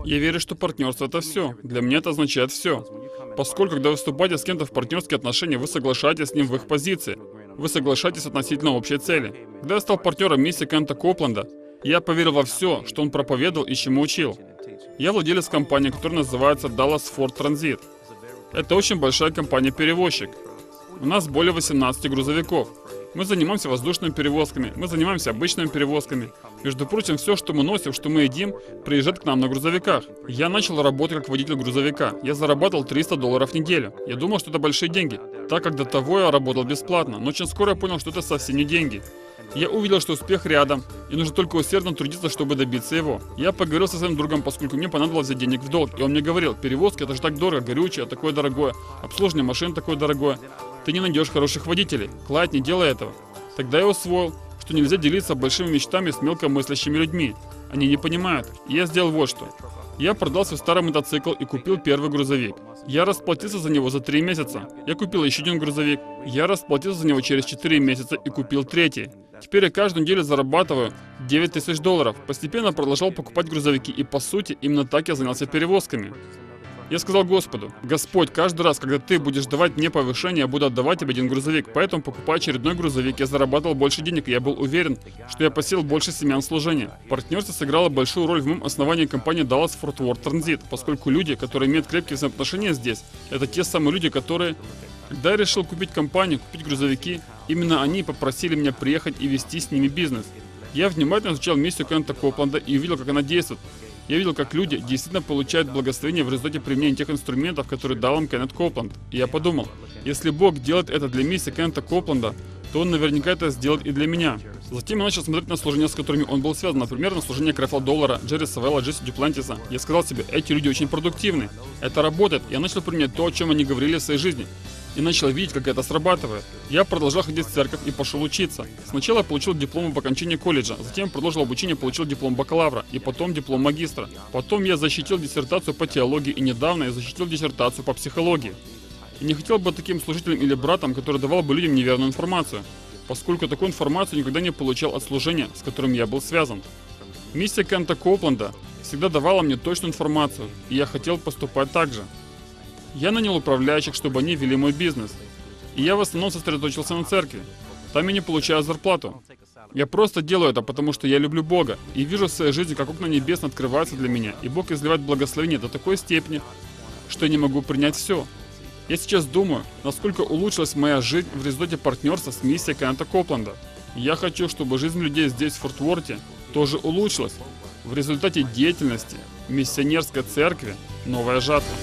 Я верю, что партнерство — это все. Для меня это означает все. Поскольку, когда вы вступаете с кем-то в партнерские отношения, вы соглашаетесь с ним в их позиции. Вы соглашаетесь относительно общей цели. Когда я стал партнером миссии Кента Копленда, я поверил во все, что он проповедовал и чему учил. Я владелец компании, которая называется Dallas Ford Transit. Это очень большая компания-перевозчик. У нас более 18 грузовиков. Мы занимаемся воздушными перевозками, мы занимаемся обычными перевозками. Между прочим, все, что мы носим, что мы едим, приезжает к нам на грузовиках. Я начал работать как водитель грузовика. Я зарабатывал $300 в неделю. Я думал, что это большие деньги, так как до того я работал бесплатно. Но очень скоро я понял, что это совсем не деньги. Я увидел, что успех рядом, и нужно только усердно трудиться, чтобы добиться его. Я поговорил со своим другом, поскольку мне понадобилось взять денег в долг, и он мне говорил: перевозки — это же так дорого, горючее такое дорогое, обслуживание машин такое дорогое. Ты не найдешь хороших водителей. Клайд, не делай этого. Тогда я усвоил, что нельзя делиться большими мечтами с мелкомыслящими людьми. Они не понимают. И я сделал вот что. Я продал свой старый мотоцикл и купил первый грузовик. Я расплатился за него за 3 месяца. Я купил еще один грузовик. Я расплатился за него через 4 месяца и купил третий. Теперь я каждую неделю зарабатываю $9000. Постепенно продолжал покупать грузовики, и по сути именно так я занялся перевозками. Я сказал Господу: Господь, каждый раз, когда ты будешь давать мне повышение, я буду отдавать тебе один грузовик. Поэтому, покупая очередной грузовик, я зарабатывал больше денег, и я был уверен, что я посеял больше семян служения. Партнерство сыграло большую роль в моем основании компании Dallas Fort Worth Transit, поскольку люди, которые имеют крепкие взаимоотношения здесь, это те самые люди, которые... Когда я решил купить компанию, купить грузовики, именно они попросили меня приехать и вести с ними бизнес. Я внимательно изучал миссию Кента Копленда и увидел, как она действует. Я видел, как люди действительно получают благословение в результате применения тех инструментов, которые дал им Кеннет Копленд. И я подумал, если Бог делает это для миссии Кента Копленда, то Он наверняка это сделает и для меня. Затем я начал смотреть на служения, с которыми он был связан. Например, на служение Крефла Доллара, Джерри Савелла, Джесси Дюплантиса. Я сказал себе: эти люди очень продуктивны. Это работает. Я начал применять то, о чем они говорили в своей жизни. И начал видеть, как это срабатывает. Я продолжал ходить в церковь и пошел учиться. Сначала я получил диплом об окончании колледжа, затем продолжил обучение, получил диплом бакалавра и потом диплом магистра. Потом я защитил диссертацию по теологии, и недавно я защитил диссертацию по психологии. И не хотел бы быть таким служителем или братом, который давал бы людям неверную информацию, поскольку такую информацию никогда не получал от служения, с которым я был связан. Миссия Кента Копленда всегда давала мне точную информацию, и я хотел поступать так же. Я нанял управляющих, чтобы они вели мой бизнес. И я в основном сосредоточился на церкви. Там я не получаю зарплату. Я просто делаю это, потому что я люблю Бога. И вижу в своей жизни, как окна небесные открываются для меня. И Бог изливает благословение до такой степени, что я не могу принять все. Я сейчас думаю, насколько улучшилась моя жизнь в результате партнерства с миссией Кента Копленда. Я хочу, чтобы жизнь людей здесь, в Форт Уорте, тоже улучшилась в результате деятельности миссионерской церкви «Новая жатва».